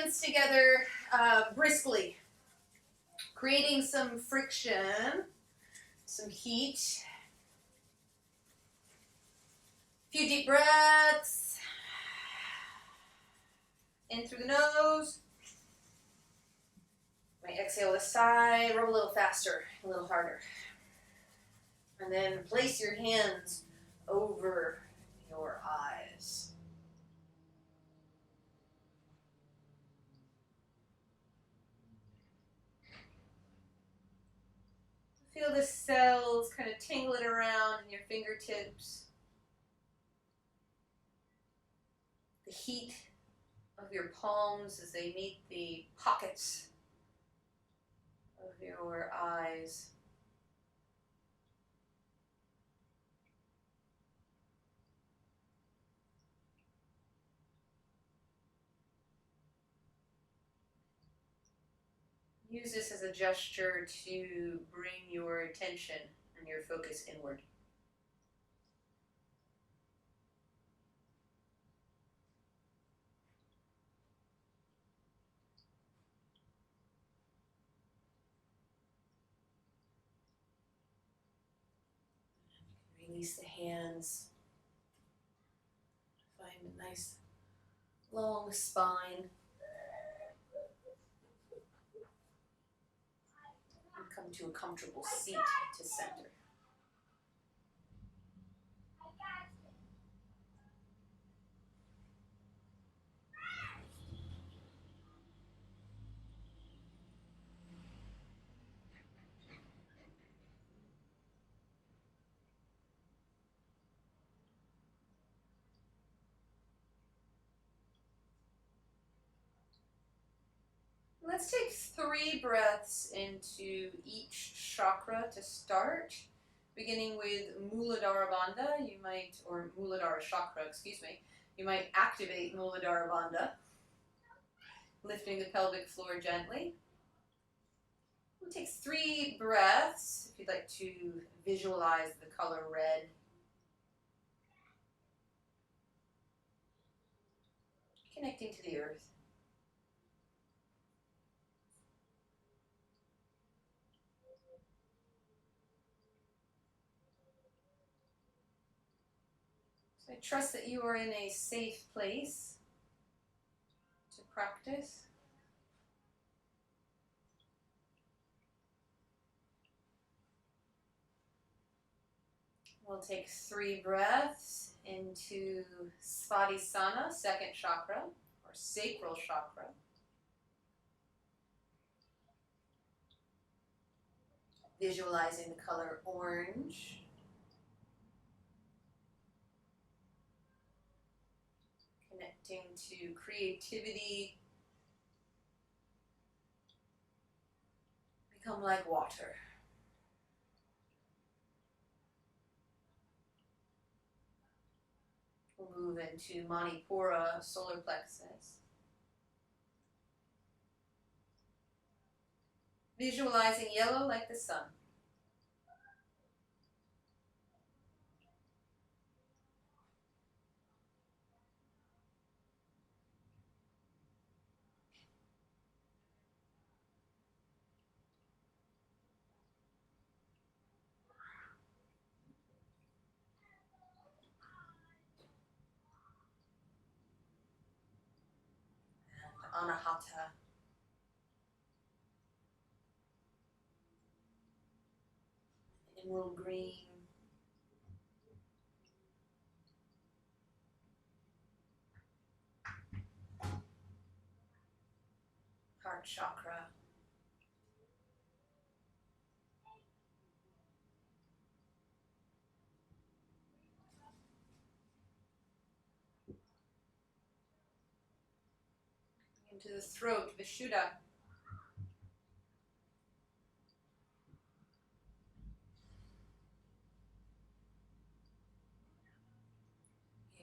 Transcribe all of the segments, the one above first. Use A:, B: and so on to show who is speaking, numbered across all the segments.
A: hands together briskly, creating some friction, some heat. A few deep breaths. In through the nose. Might exhale this side, rub a little faster, a little harder. And then place your hands over your eyes. Feel the cells kind of tingling around in your fingertips. The heat of your palms as they meet the pockets of your eyes. Use this as a gesture to bring your attention and your focus inward. Release the hands. Find a nice long spine. And come to a comfortable seat to center. Let's take 3 breaths into each chakra to start. Beginning with Muladhara Bandha, or Muladhara Chakra, excuse me. You might activate Muladhara Bandha, lifting the pelvic floor gently. We'll take 3 breaths, if you'd like to visualize the color red. Connecting to the earth. So I trust that you are in a safe place to practice. We'll take 3 breaths into Svadhisthana, second chakra, or sacral chakra. Visualizing the color orange. Connecting to creativity. Become like water. We'll move into Manipura, solar plexus. Visualizing yellow like the sun. And Anahata. Emerald green. Heart chakra. Into the throat, Vishuddha.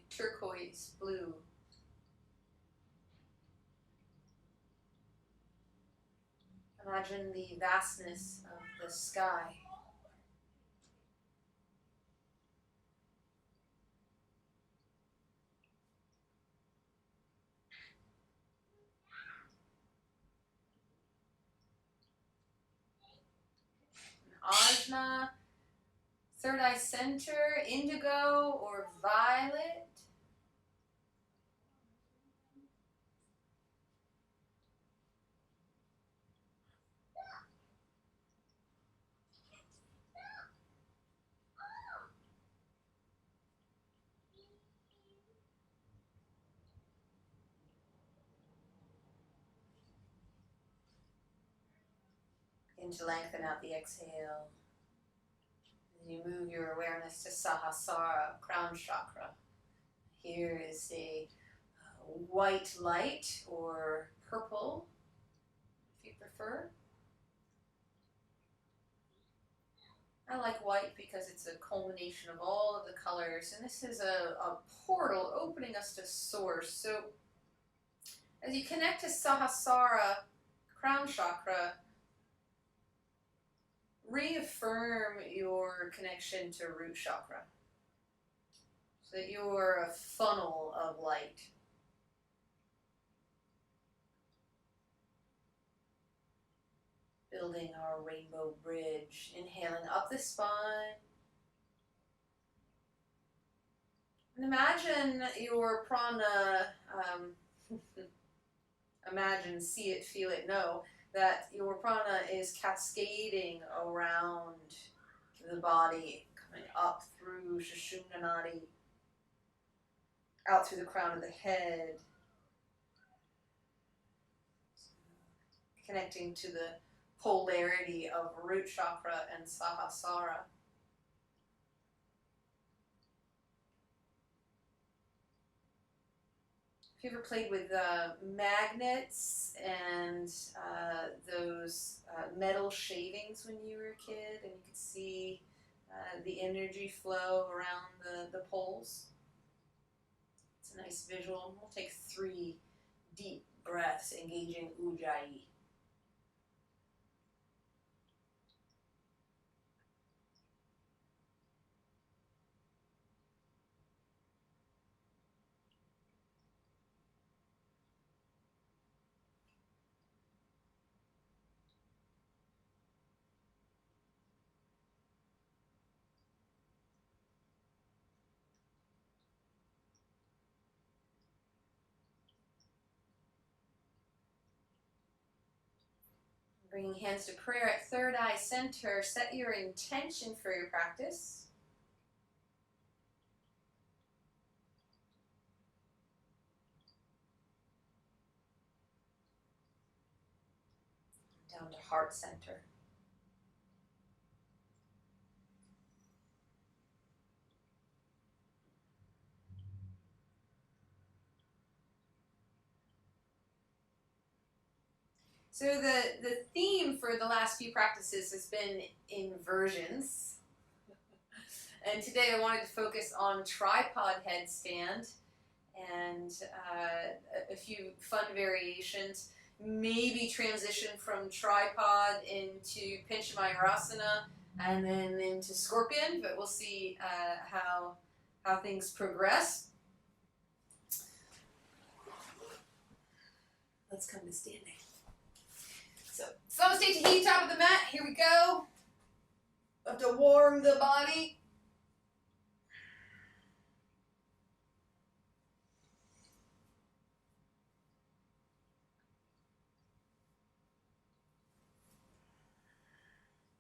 A: Turquoise blue. Imagine the vastness of the sky. Ajna, third eye center, indigo or violet. Begin to lengthen out the exhale. As you move your awareness to Sahasrara, crown chakra. Here is a white light or purple, if you prefer. I like white because it's a culmination of all of the colors, and this is a portal opening us to source. So as you connect to Sahasrara, crown chakra, reaffirm your connection to root chakra, so that you're a funnel of light. Building our rainbow bridge, inhaling up the spine. And imagine your prana, imagine, see it, feel it, know that your prana is cascading around the body, coming up through Sushumna Nadi, out through the crown of the head, connecting to the polarity of root chakra and Sahasrara. If you ever played with magnets and those metal shavings when you were a kid, and you could see the energy flow around the poles, it's a nice visual. We'll take 3 deep breaths, engaging Ujjayi. Bringing hands to prayer at third eye center, set your intention for your practice. Down to heart center. So the theme for the last few practices has been inversions. And today I wanted to focus on tripod headstand and a few fun variations. Maybe transition from tripod into Pinchamayurasana and then into scorpion, but we'll see how things progress. Let's come to standing. So, Samasthiti Tahiti, top of the mat. Here we go. Have to warm the body.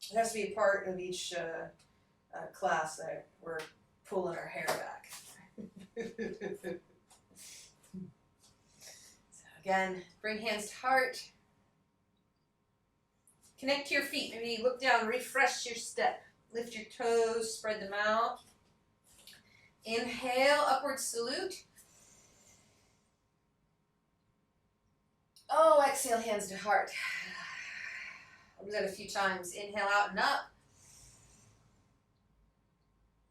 A: It has to be a part of each class that we're pulling our hair back. So again, bring hands to heart. Connect to your feet. Maybe look down, refresh your step. Lift your toes, spread them out. Inhale, upward salute. Oh, exhale, hands to heart. I'll do that a few times. Inhale out and up.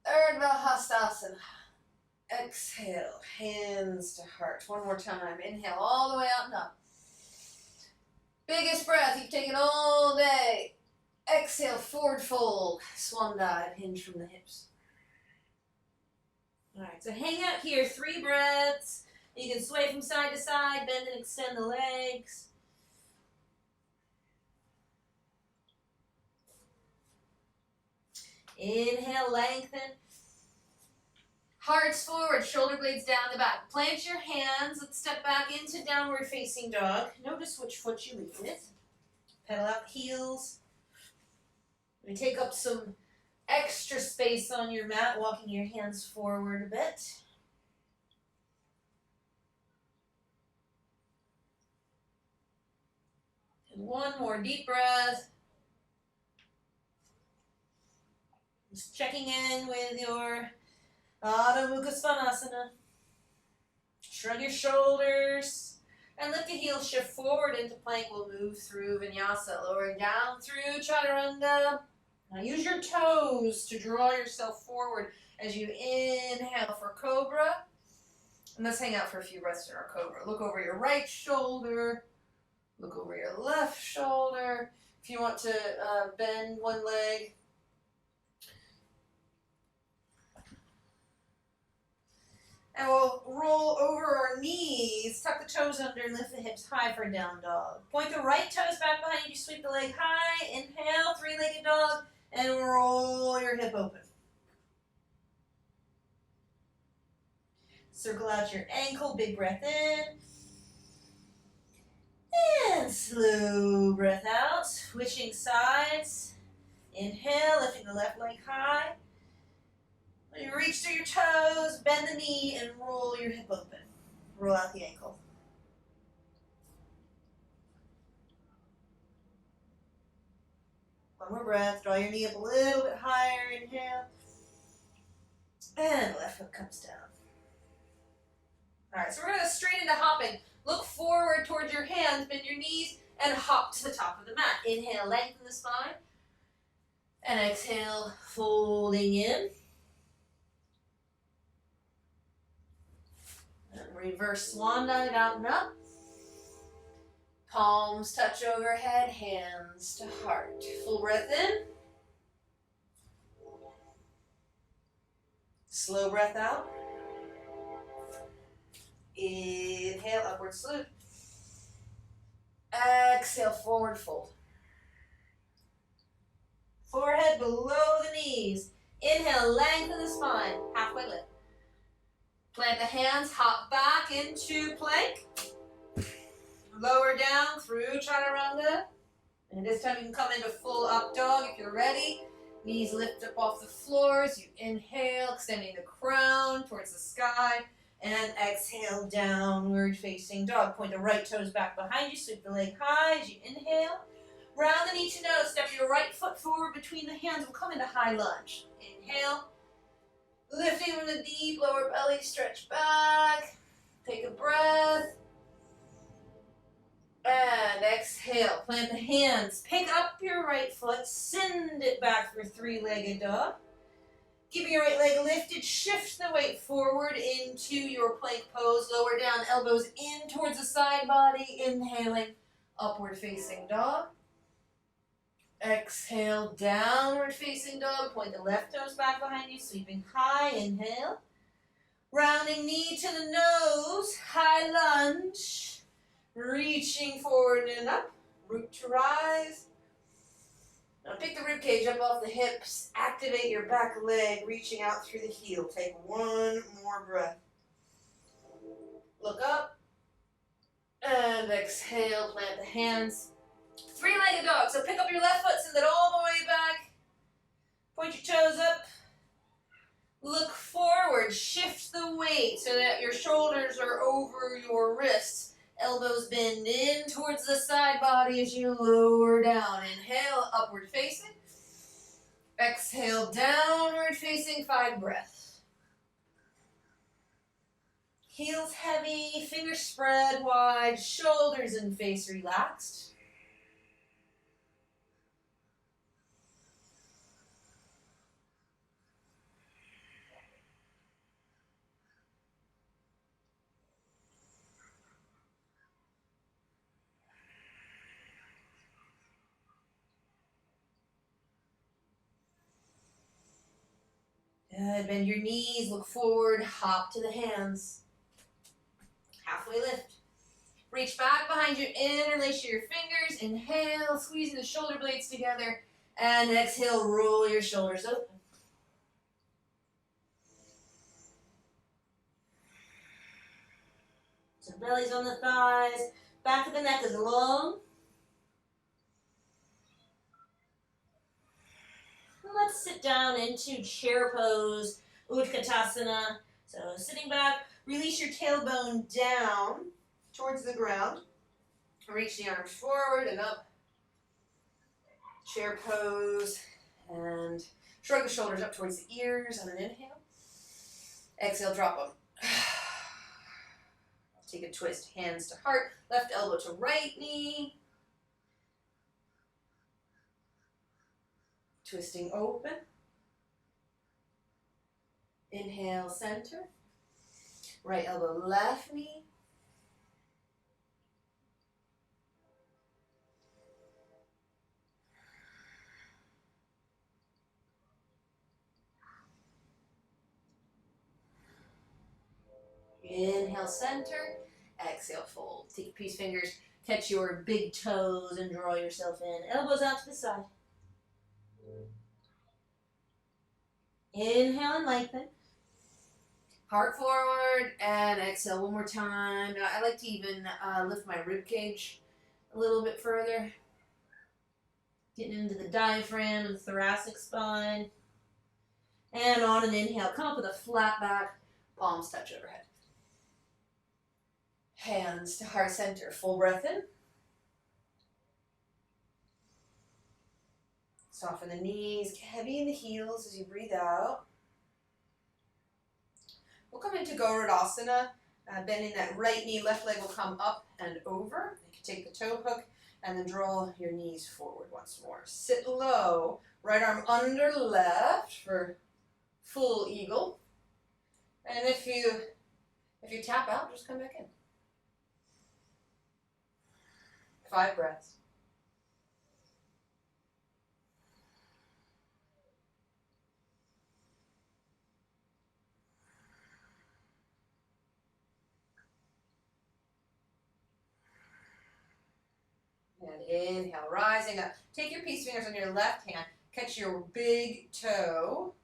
A: Urdhva Hastasana. Exhale, hands to heart. One more time. Inhale all the way out and up. Biggest breath you've taken all day. Exhale, forward fold. Swan dive, hinge from the hips. All right, so hang out here, 3 breaths. You can sway from side to side, bend and extend the legs. Inhale, lengthen. Hearts forward, shoulder blades down the back. Plant your hands. Let's step back into downward facing dog. Notice which foot you lead with. Pedal out heels. And take up some extra space on your mat, walking your hands forward a bit. And one more deep breath. Just checking in with your Adho Mukha Svanasana. Shrug your shoulders and lift the heels, shift forward into plank. We'll move through Vinyasa, lowering down through Chaturanga. Now use your toes to draw yourself forward as you inhale for Cobra. And let's hang out for a few breaths in our Cobra. Look over your right shoulder. Look over your left shoulder. If you want to bend one leg, and we'll roll over our knees, tuck the toes under, and lift the hips high for down dog. Point the right toes back behind you, sweep the leg high, inhale, three-legged dog, and roll your hip open. Circle out your ankle, big breath in. And slow breath out, switching sides. Inhale, lifting the left leg high. When you reach through your toes, bend the knee and roll your hip open. Roll out the ankle. One more breath. Draw your knee up a little bit higher. Inhale. And left foot comes down. All right, so we're going to straight into hopping. Look forward towards your hands, bend your knees, and hop to the top of the mat. Inhale, lengthen the spine. And exhale, folding in. And reverse swan dive, out and up. Palms touch overhead, hands to heart. Full breath in. Slow breath out. Inhale, upward salute. Exhale, forward fold. Forehead below the knees. Inhale, lengthen the spine, halfway lift. Plant the hands, hop back into plank. Lower down through Chaturanga. And this time you can come into full up dog if you're ready. Knees lift up off the floor as you inhale, extending the crown towards the sky. And exhale, downward facing dog. Point the right toes back behind you, sweep the leg high as you inhale. Round the knee to nose, step your right foot forward between the hands. We'll come into high lunge. Inhale, lifting from the deep lower belly, stretch back. Take a breath. And exhale, plant the hands. Pick up your right foot, send it back for three-legged dog. Keep your right leg lifted, shift the weight forward into your plank pose. Lower down, elbows in towards the side body. Inhaling, upward facing dog. Exhale, downward facing dog. Point the left toes back behind you, sweeping high. Inhale. Rounding knee to the nose, high lunge. Reaching forward and up, root to rise. Now pick the rib cage up off the hips, activate your back leg, reaching out through the heel. Take one more breath. Look up, and exhale, plant the hands. Three-legged dog, so pick up your left foot, send it all the way back. Point your toes up. Look forward, shift the weight so that your shoulders are over your wrists. Elbows bend in towards the side body as you lower down. Inhale, upward facing. Exhale, downward facing, 5 breaths. Heels heavy, fingers spread wide, shoulders and face relaxed. Good, bend your knees, look forward, hop to the hands. Halfway lift. Reach back behind you, interlace your fingers, inhale, squeezing the shoulder blades together, and exhale, roll your shoulders open.
B: So belly's on the thighs, back of the neck is long. Let's sit down into chair pose, Utkatasana. So sitting back, release your tailbone down towards the ground.
A: Reach the arms forward and up. Chair pose. And shrug the shoulders up towards the ears on an inhale. Exhale, drop them. Take a twist, hands to heart, left elbow to right knee. Twisting open. Inhale, center. Right elbow, left knee. Inhale, center. Exhale, fold. Take your peace fingers, catch your big toes and draw yourself in. Elbows out to the side. Inhale and lengthen. Heart forward and exhale one more time. Now, I like to even lift my rib cage a little bit further. Getting into the diaphragm and thoracic spine. And on an inhale, come up with a flat back, palms touch overhead. Hands to heart center, full breath in. Soften the knees, get heavy in the heels as you breathe out. We'll come into Garudasana, bending that right knee, left leg will come up and over. You can take the toe hook and then draw your knees forward once more. Sit low, right arm under left for full eagle. And if you tap out, just come back in. 5 breaths. And inhale, rising up. Take your peace fingers on your left hand. Catch your big toe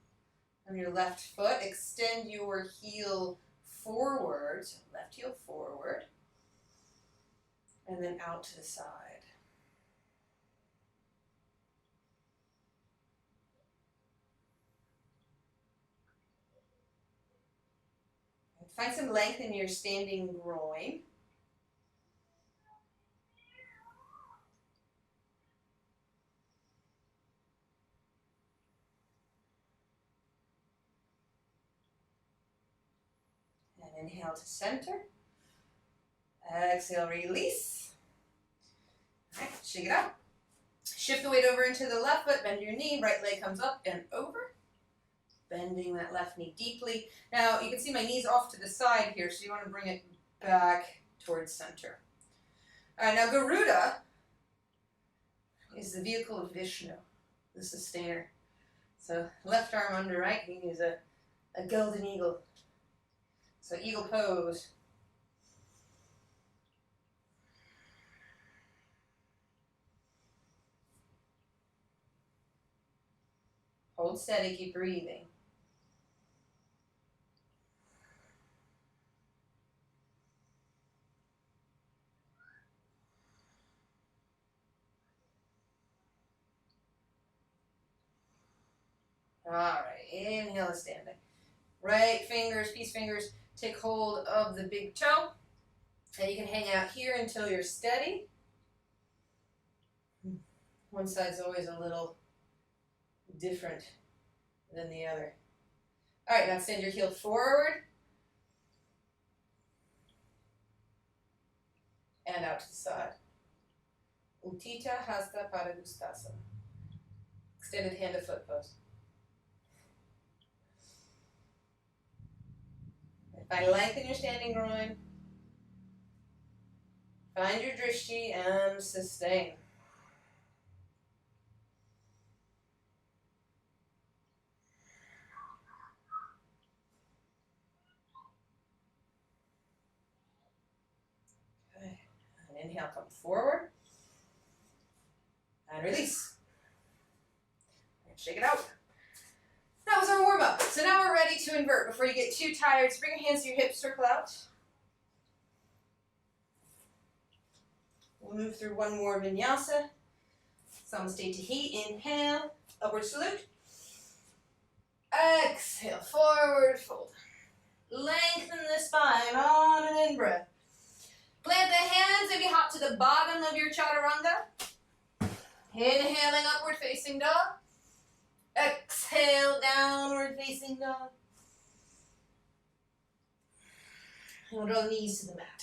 A: on your left foot. Extend your heel forward. So left heel forward. And then out to the side. Find some length in your standing groin. And inhale to center. Exhale, release. All right, shake it out. Shift the weight over into the left foot, bend your knee, right leg comes up and over. Bending that left knee deeply. Now, you can see my knee's off to the side here, so you want to bring it back towards center. All right, now Garuda is the vehicle of Vishnu, the sustainer. So left arm under right knee is a golden eagle. So eagle pose. Hold steady, keep breathing. All right, inhale to standing. Right fingers, peace fingers, take hold of the big toe. And you can hang out here until you're steady. One side's always a little different than the other. All right, now extend your heel forward. And out to the side. Uttita Hasta Padangustasana. Extended hand to foot pose. Find length in your standing groin. Find your drishti and sustain. Okay. And inhale, come forward. And release. And shake it out. That was our warm-up. So now we're ready to invert. Before you get too tired, so bring your hands to your hips, circle out.
B: We'll move through one more vinyasa. Samasthiti heat. Inhale, upward salute. Exhale, forward fold. Lengthen the spine on an in-breath. Plant the hands, maybe hop to the bottom of your chaturanga. Inhaling, upward facing dog. Exhale, downward facing dog. And we'll draw the knees to the mat.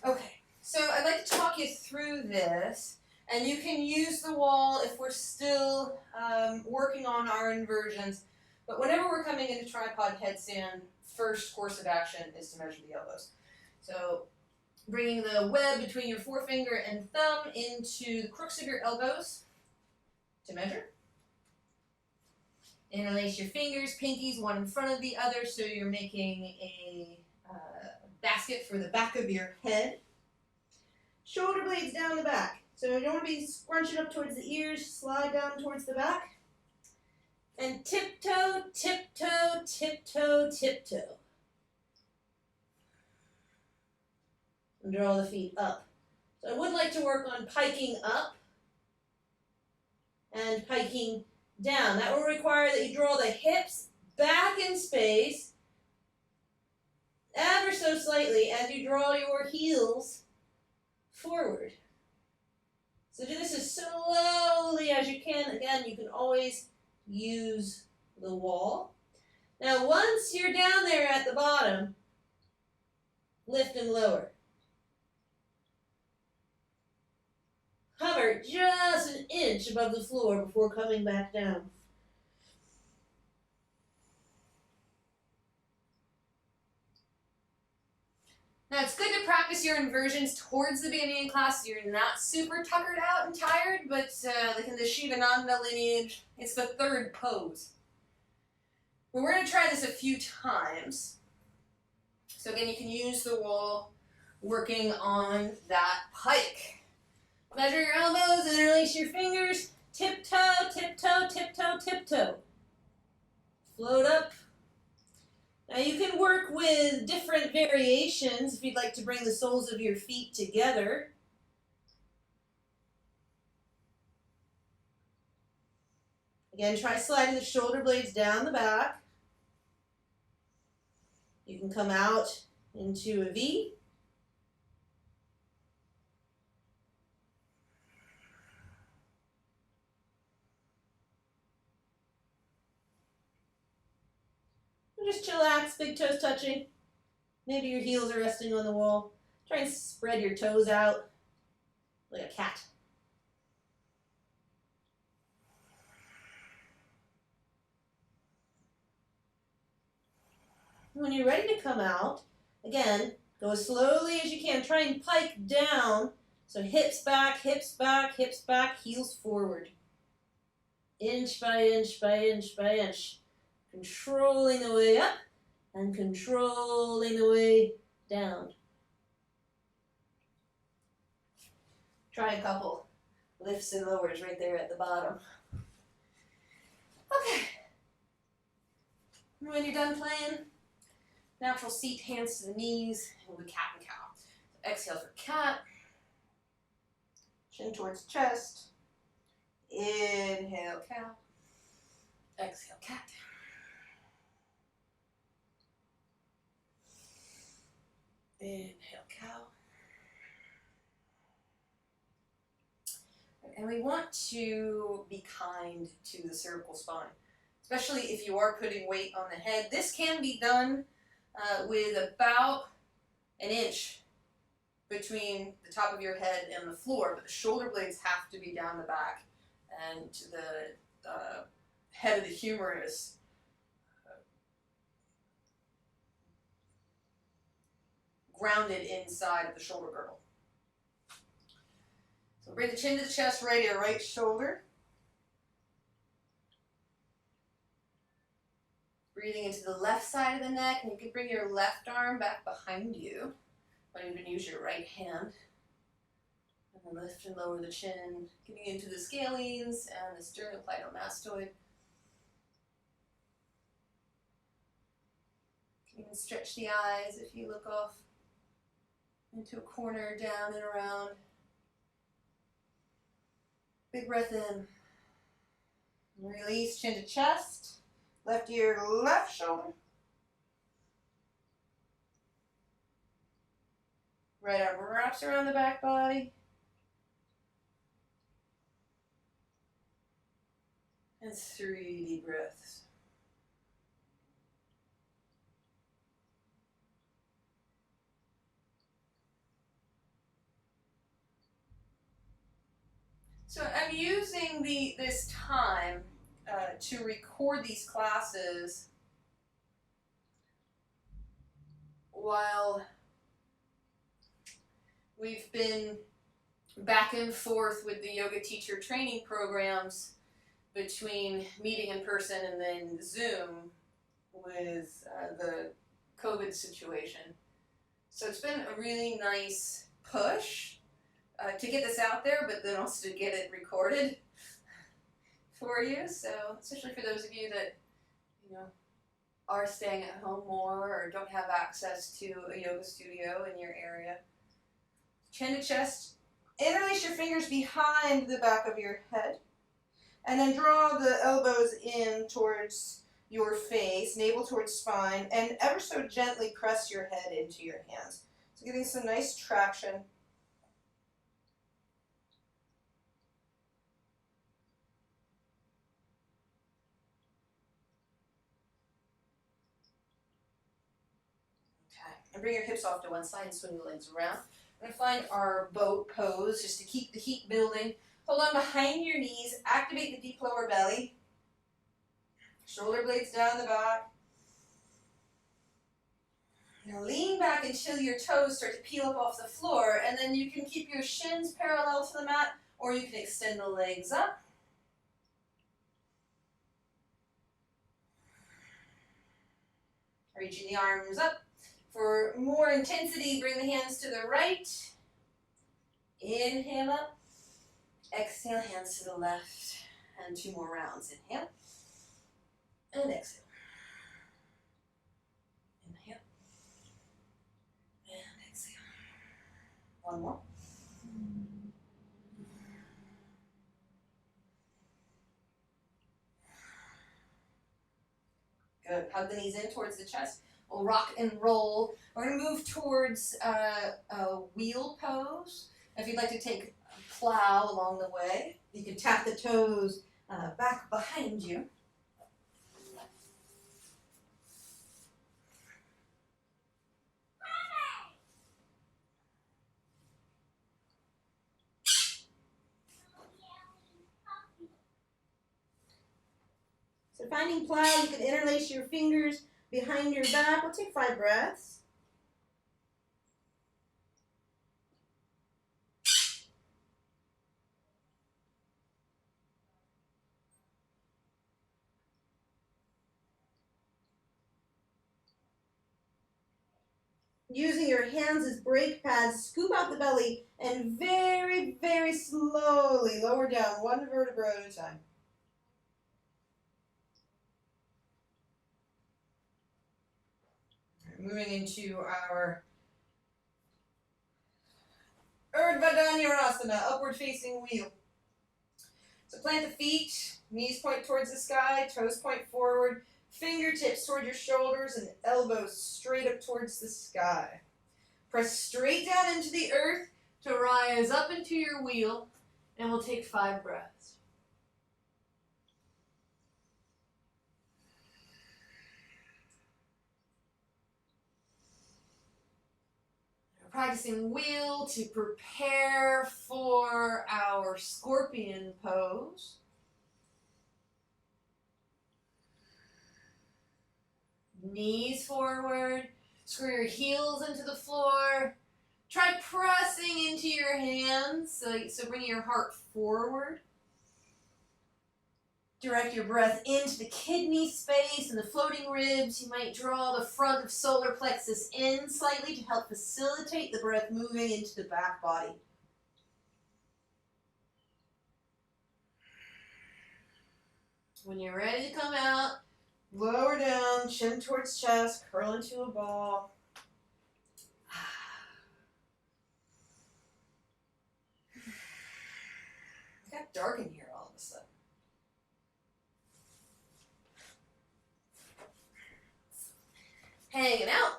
B: Okay, so I'd like to talk you through this, and you can use the wall if we're still working on our inversions, but whenever we're coming into tripod headstand, first course of action is to measure the elbows. So bringing the web between your forefinger and thumb into the crooks of your elbows to measure. Interlace your fingers, pinkies, one in front of the other, so you're making a basket for the back of your head. Shoulder blades down the back. So you don't want to be scrunching up towards the ears, slide down towards the back. And tiptoe, tiptoe, tiptoe, tiptoe. And draw the feet up. So I would like to work on piking up and piking down. That will require that you draw the hips back in space ever so slightly as you draw your heels forward. So do this as slowly as you can. Again, you can always use the wall. Now once you're down there at the bottom, lift and lower. Hover just an inch above the floor before coming back down.
A: Now it's good to practice your inversions towards the beginning of class so you're not super tuckered out and tired, but like in the Shivananda lineage, it's the third pose. But we're going to try this a few times. So again, you can use the wall working on that pike. Measure your elbows, interlace your fingers, tiptoe, tiptoe, tiptoe, tiptoe. Float up. Now you can work with different variations if you'd like to bring the soles of your feet together. Again, try sliding the shoulder blades down the back. You can come out into a V. Just chillax, big toes touching. Maybe your heels are resting on the wall. Try and spread your toes out like a cat. When you're ready to come out, again, go as slowly as you can. Try and pike down. So hips back, hips back, hips back, heels forward. Inch by inch by inch by inch. Controlling the way up and controlling the way down. Try a couple lifts and lowers right there at the bottom. Okay. When you're done playing, natural seat, hands to the knees, and we'll cat and cow. So exhale for cat. Chin towards chest. Inhale, cow. Exhale, cat. Inhale, cow. And we want to be kind to the cervical spine, especially if you are putting weight on the head. This can be done with about an inch between the top of your head and the floor, but the shoulder blades have to be down the back, and the head of the humerus grounded inside of the shoulder girdle. So bring the chin to the chest, right ear, right shoulder. Breathing into the left side of the neck, and you can bring your left arm back behind you. Or you can use your right hand. And then lift and lower the chin, getting into the scalenes and the sternocleidomastoid. You can stretch the eyes if you look off into a corner, down and around. Big breath in. Release, chin to chest. Left ear, left shoulder. Right arm wraps around the back body. And 3 deep breaths. So I'm using this time to record these classes while we've been back and forth with the yoga teacher training programs between meeting in person and then Zoom with the COVID situation. So it's been a really nice push to get this out there, but then also to get it recorded for you. So especially for those of you that, you know, are staying at home more or don't have access to a yoga studio in your area. Chin to chest. Interlace your fingers behind the back of your head. And then draw the elbows in towards your face, navel towards spine, and ever so gently press your head into your hands. So getting some nice traction. Okay, and bring your hips off to one side and swing the legs around. We're going to find our boat pose just to keep the heat building. Hold on behind your knees, activate the deep lower belly. Shoulder blades down the back. Now lean back until your toes start to peel up off the floor, and then you can keep your shins parallel to the mat, or you can extend the legs up. Reaching the arms up. For more intensity, bring the hands to the right. Inhale up. Exhale, hands to the left. And 2 more rounds. Inhale. And exhale. Inhale. And exhale. 1 more. Good. Hug the knees in towards the chest. We'll rock and roll. We're going to move towards a wheel pose. If you'd like to take a plow along the way, you can tap the toes back behind you. So finding plow, you can interlace your fingers behind your back. We'll take 5 breaths. Using your hands as brake pads, scoop out the belly and very, very slowly lower down 1 vertebra at a time. Moving into our Urdhva Dhanurasana, upward facing wheel. So plant the feet, knees point towards the sky, toes point forward, fingertips toward your shoulders and elbows straight up towards the sky. Press straight down into the earth to rise up into your wheel, and we'll take 5 breaths. Practicing wheel to prepare for our scorpion pose. Knees forward, screw your heels into the floor. Try pressing into your hands, so bring your heart forward. Direct your breath into the kidney space and the floating ribs. You might draw the front of solar plexus in slightly to help facilitate the breath moving into the back body. When you're ready to come out, lower down, chin towards chest, curl into a ball.
B: got dark in here all of a sudden. Hanging out.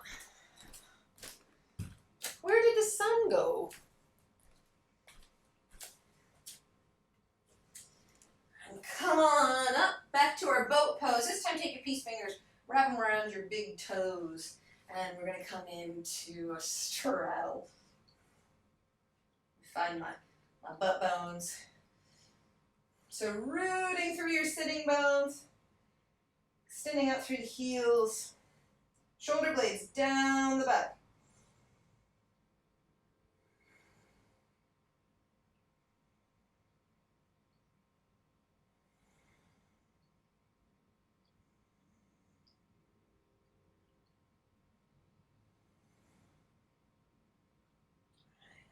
B: Where did the sun go? And come on up, back to our boat pose. This time take your peace fingers, wrap them around your big toes, and we're going to come into a straddle. Find my butt bones. So rooting through your sitting bones, extending out through the heels, shoulder blades down the back.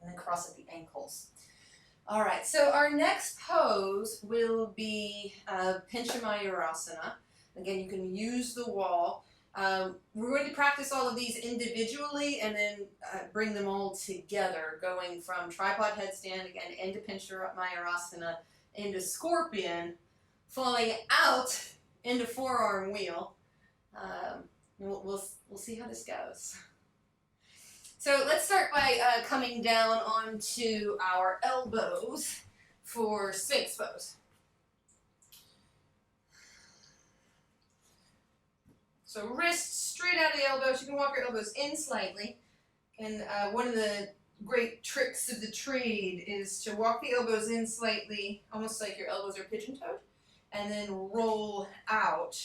B: And then cross at the ankles. All right, so our next pose will be Pinchamayurasana. Again, you can use the wall. We're going to practice all of these individually and then bring them all together, going from tripod headstand, again, into Pinchamayurasana, into scorpion, falling out into forearm wheel. We'll see how this goes. So let's start by coming down onto our elbows for Sphinx pose. So wrists straight out of the elbows. You can walk your elbows in slightly. And one of the great tricks of the trade is to walk the elbows in slightly, almost like your elbows are pigeon-toed, and then roll out.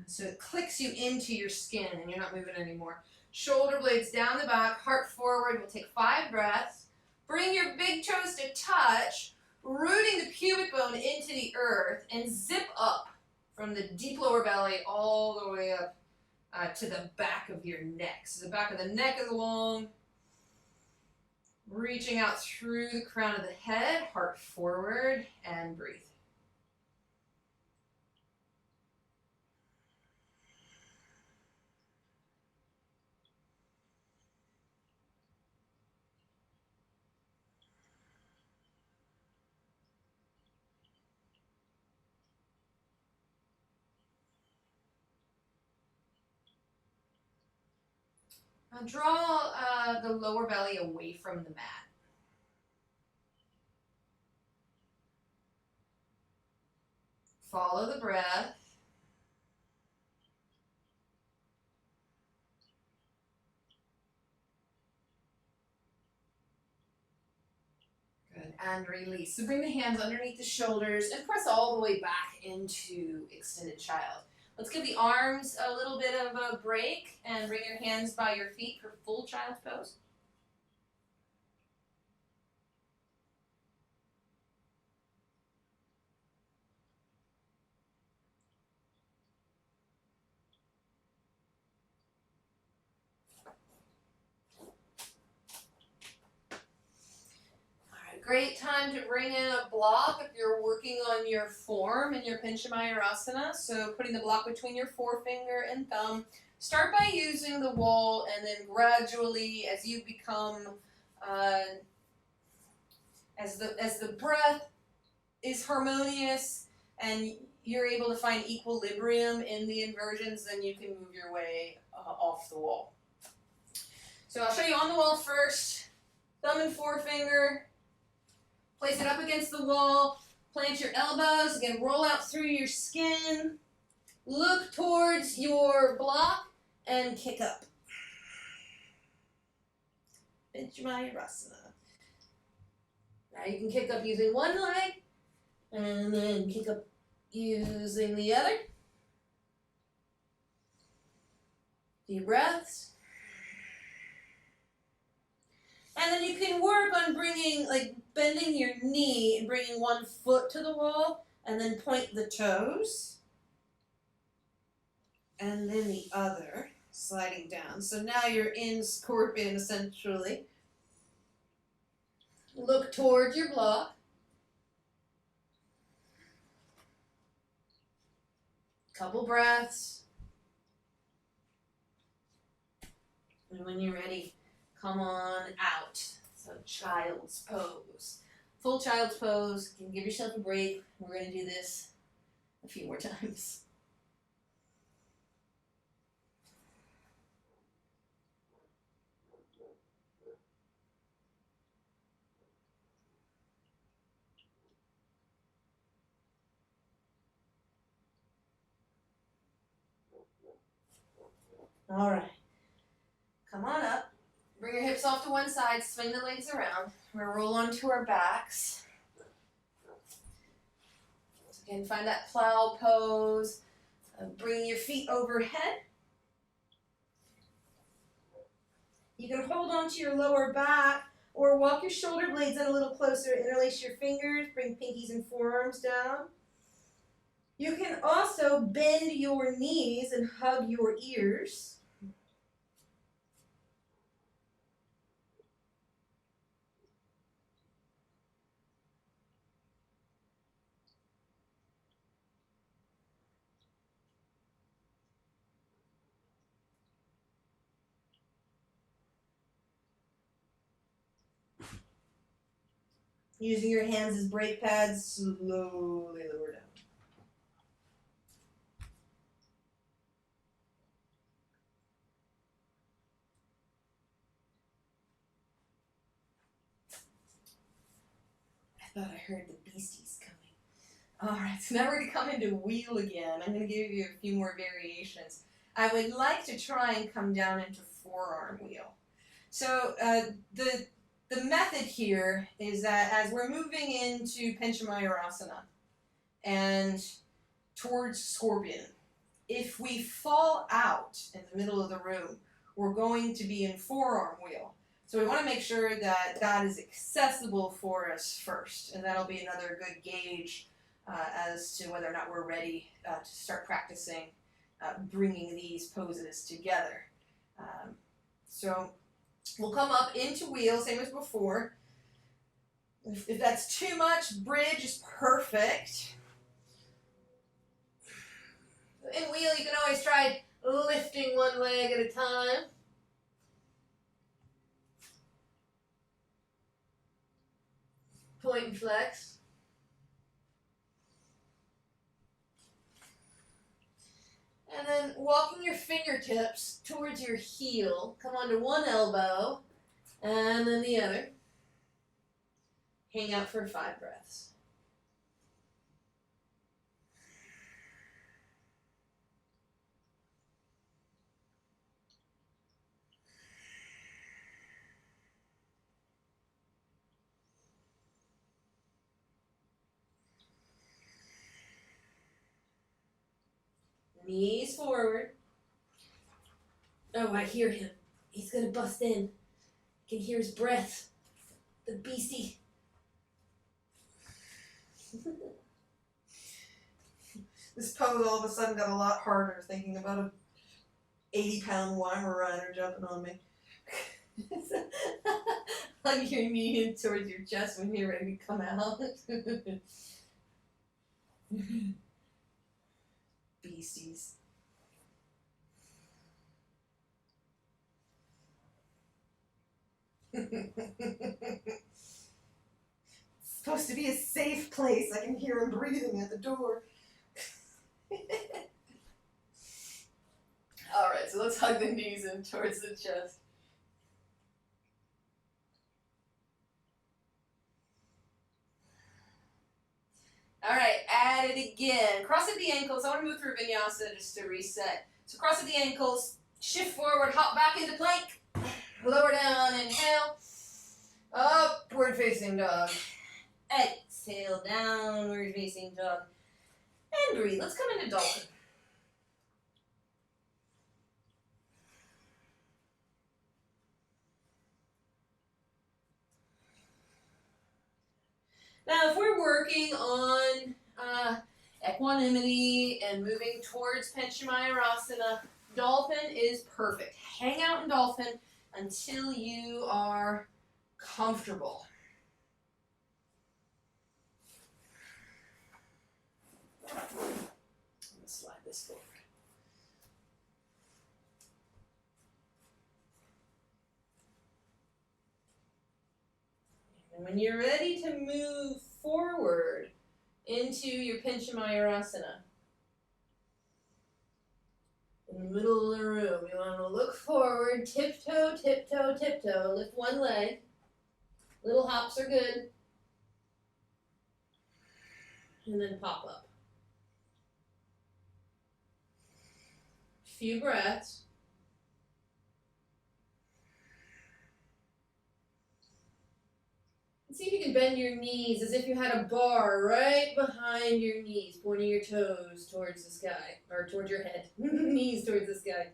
B: So it clicks you into your skin and you're not moving anymore. Shoulder blades down the back, heart forward. We'll take 5 breaths. Bring your big toes to touch, rooting the pubic bone into the earth, and zip up from the deep lower belly all the way up to the back of your neck. So the back of the neck is long, reaching out through the crown of the head, heart forward, and breathe. Now draw the lower belly away from the mat. Follow the breath. Good, and release. So bring the hands underneath the shoulders and press all the way back into extended child. Let's give the arms a little bit of a break and bring your hands by your feet for full child's pose. Great time to bring in a block if you're working on your form in your Pinchamayurasana. So putting the block between your forefinger and thumb. Start by using the wall and then gradually as you become, as the breath is harmonious and you're able to find equilibrium in the inversions, then you can move your way off the wall. So I'll show you on the wall first. Thumb and forefinger. Place it up against the wall, plant your elbows, again, roll out through your skin, look towards your block, and kick up. Pinchamayurasana. Now you can kick up using one leg, and then kick up using the other. Deep breaths. And then you can work on bringing, bending your knee and bringing one foot to the wall and then point the toes. And then the other, sliding down. So now you're in scorpion essentially. Look toward your block. Couple breaths. And when you're ready, come on out. So child's pose. full child's pose. You can give yourself a break. We're going to do this a few more times. All right. Come on up. Bring your hips off to one side. Swing the legs around. We're going to roll onto our backs. So again, find that plow pose. Bring your feet overhead. You can hold onto your lower back or walk your shoulder blades in a little closer. Interlace your fingers. Bring pinkies and forearms down. You can also bend your knees and hug your ears. Using your hands as brake pads, slowly lower down. I thought I heard the beasties coming. All right, so now we're going to come into wheel again. I'm going to give you a few more variations. I would like to try and come down into forearm wheel. So the method here is that as we're moving into Panchamayurasana and towards scorpion, if we fall out in the middle of the room, we're going to be in forearm wheel. So we want to make sure that that is accessible for us first, and that'll be another good gauge as to whether or not we're ready to start practicing bringing these poses together. So we'll come up into wheel, same as before. If that's too much, bridge is perfect. In wheel, you can always try lifting one leg at a time. Point and flex. And then walking your fingertips towards your heel. Come onto one elbow and then the other. Hang out for 5 breaths. Knees forward. Oh, I hear him. He's gonna bust in. I can hear his breath. The beastie. This pose all of a sudden got a lot harder thinking about a 80-pound Weimaraner jumping on me. Hug your knee in towards your chest when you're ready to come out. Beasties. It's supposed to be a safe place. I can hear him breathing at the door. All right, so let's hug the knees in towards the chest. All right, at it again. Cross at the ankles. I want to move through Vinyasa just to reset. So cross at the ankles, shift forward, hop back into plank. Lower down, inhale. Upward facing dog. Exhale, downward facing dog. And breathe. Let's come into dolphin. Now, if we're working on equanimity and moving towards Panchamayurasana, dolphin is perfect. Hang out in dolphin until you are comfortable. I'm going to slide this forward. When you're ready to move forward into your Pinchamayurasana, in the middle of the room, you want to look forward, tiptoe, tiptoe, tiptoe, lift one leg. Little hops are good. And then pop up. Few breaths. And see if you can bend your knees as if you had a bar right behind your knees, pointing your toes towards the sky, or towards your head, knees towards the sky.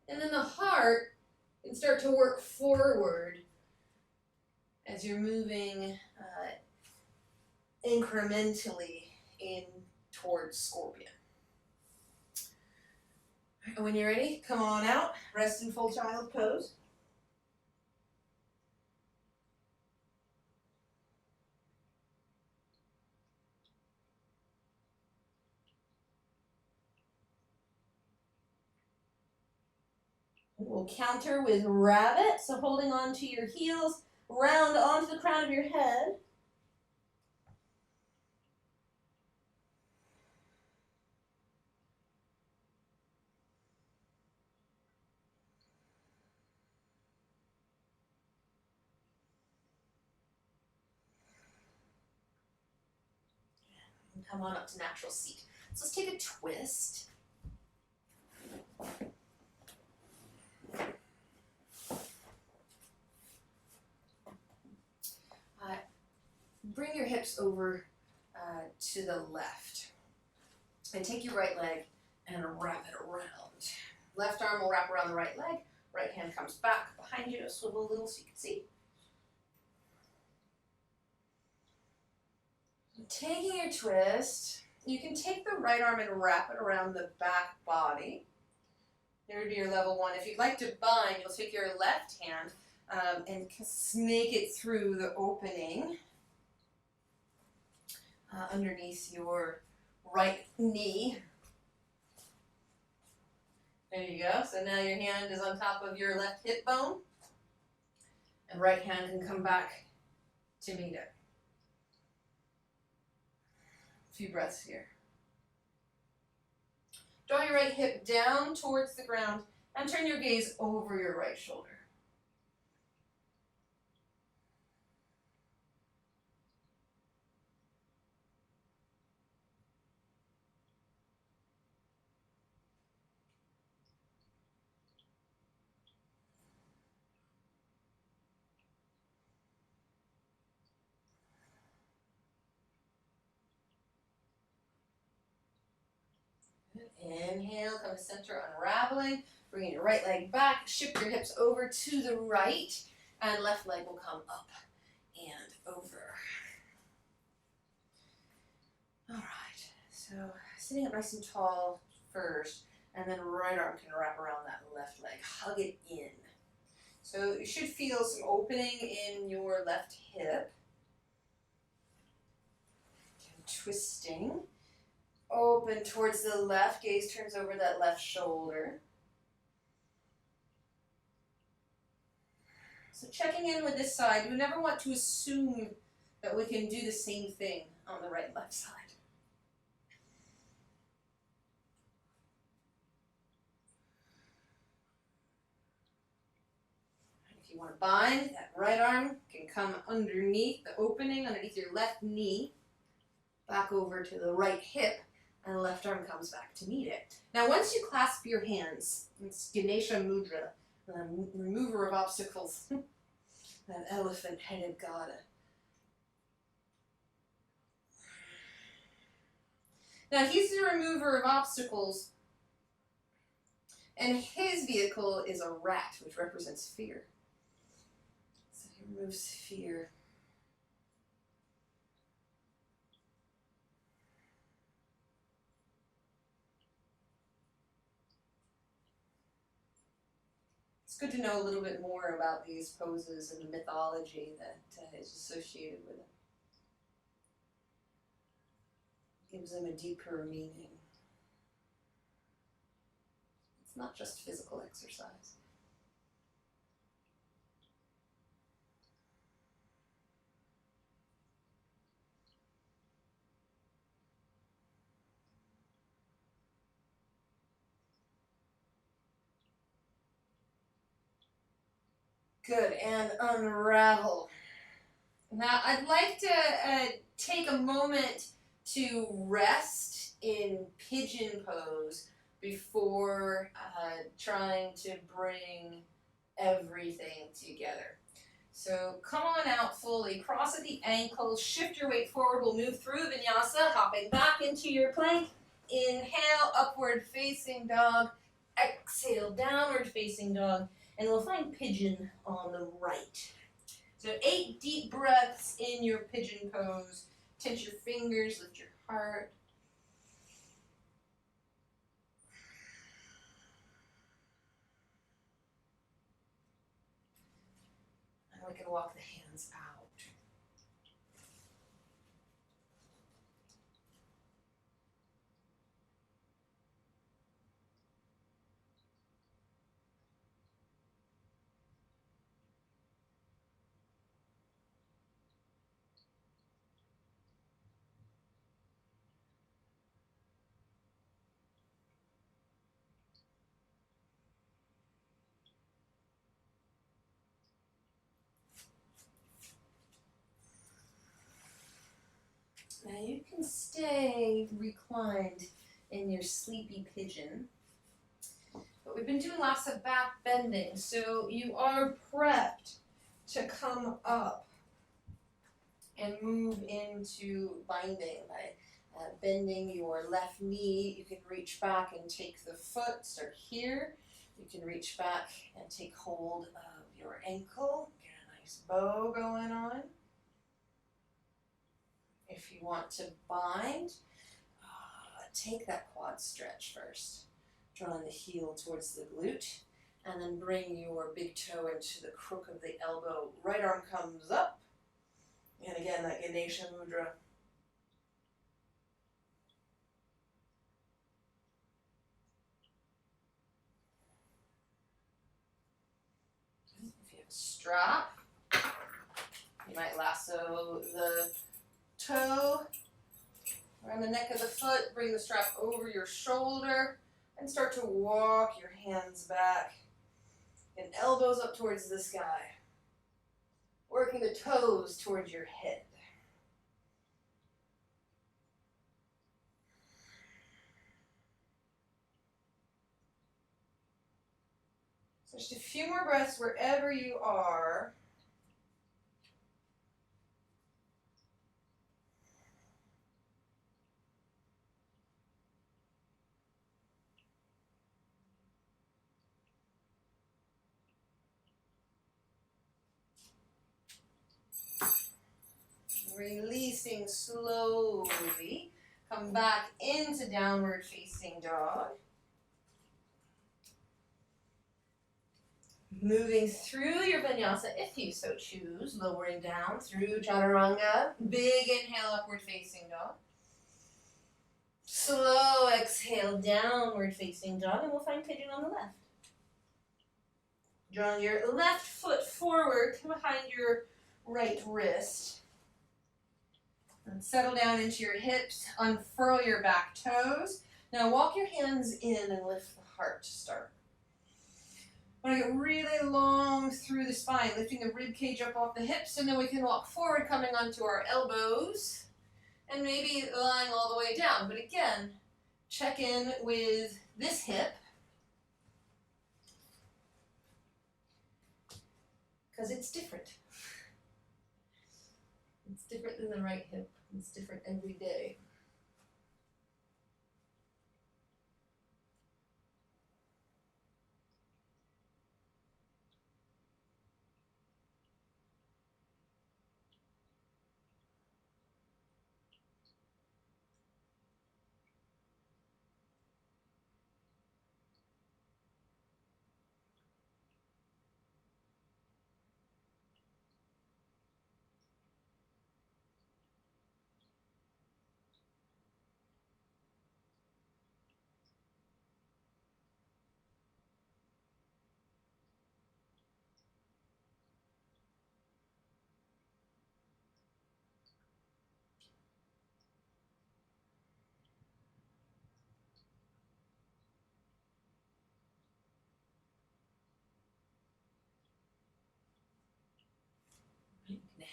B: And then the heart can start to work forward as you're moving incrementally in towards Scorpion. And when you're ready, come on out, rest in full child pose. We'll counter with rabbit, so holding on to your heels, round onto the crown of your head. And come on up to natural seat. So let's take a twist. Bring your hips over to the left. And take your right leg and wrap it around. Left arm will wrap around the right leg. Right hand comes back behind you. Swivel a little so you can see. Taking your twist, you can take the right arm and wrap it around the back body. There would be your level one. If you'd like to bind, you'll take your left hand and snake it through the opening underneath your right knee. There you go. So now your hand is on top of your left hip bone, and right hand can come back to meet it. A few breaths here. Draw your right hip down towards the ground and turn your gaze over your right shoulder. Inhale, come to center, unraveling. Bringing your right leg back, shift your hips over to the right, and left leg will come up and over. All right, so sitting up nice and tall first, and then right arm can wrap around that left leg, hug it in. So you should feel some opening in your left hip. And twisting. Open towards the left, gaze turns over that left shoulder. So checking in with this side, we never want to assume that we can do the same thing on the right and left side. If you want to bind, that right arm can come underneath the opening, underneath your left knee, back over to the right hip, and the left arm comes back to meet it. Now once you clasp your hands, it's Ganesha Mudra, the remover of obstacles, that elephant-headed god. Now he's the remover of obstacles, and his vehicle is a rat, which represents fear. So he removes fear. It's good to know a little bit more about these poses and the mythology that is associated with it. Gives them a deeper meaning. It's not just physical exercise. Good, and unravel. Now, I'd like to take a moment to rest in pigeon pose before trying to bring everything together. So come on out fully, cross at the ankles, shift your weight forward. We'll move through Vinyasa, hopping back into your plank. Inhale, upward facing dog. Exhale, downward facing dog. And we'll find pigeon on the right. So 8 deep breaths in your pigeon pose. Tense your fingers, lift your heart. And we can walk the hands out. Now you can stay reclined in your sleepy pigeon. But we've been doing lots of back bending, so you are prepped to come up and move into binding by bending your left knee. You can reach back and take the foot, start here. You can reach back and take hold of your ankle, get a nice bow going on. If you want to bind, take that quad stretch first. Drawing the heel towards the glute, and then bring your big toe into the crook of the elbow. Right arm comes up, and again, that Ganesha Mudra. If you have a strap, you might lasso the toe around the neck of the foot, bring the strap over your shoulder, and start to walk your hands back and elbows up towards the sky. Working the toes towards your head. So just a few more breaths wherever you are. Releasing slowly. Come back into downward facing dog. Moving through your vinyasa if you so choose. Lowering down through chaturanga. Big inhale, upward facing dog. Slow exhale, downward facing dog. And we'll find pigeon on the left. Drawing your left foot forward behind your right wrist. And settle down into your hips, unfurl your back toes. Now walk your hands in and lift the heart to start. I want to get really long through the spine, lifting the rib cage up off the hips, and then we can walk forward, coming onto our elbows, and maybe lying all the way down. But again, check in with this hip, because it's different. It's different than the right hip. It's different every day.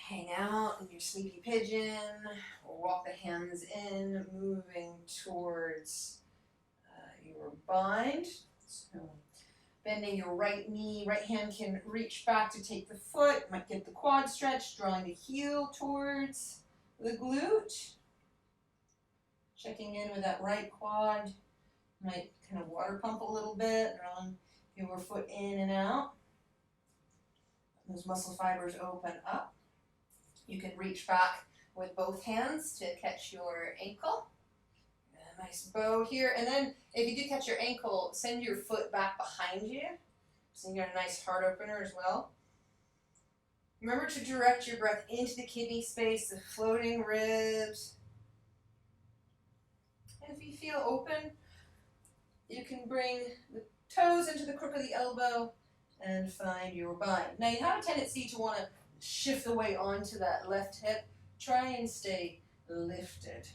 B: hang out in your sleepy pigeon, or walk the hands in, moving towards your bind. So bending your right knee, right hand can reach back to take the foot, might get the quad stretch, drawing the heel towards the glute. Checking in with that right quad, might kind of water pump a little bit, drawing your foot in and out. Those muscle fibers open up. You can reach back with both hands to catch your ankle. A nice bow here. And then if you do catch your ankle, send your foot back behind you. So you get a nice heart opener as well. Remember to direct your breath into the kidney space, the floating ribs. And if you feel open, you can bring the toes into the crook of the elbow and find your bind. Now you have a tendency to want to shift the weight onto that left hip. Try and stay lifted.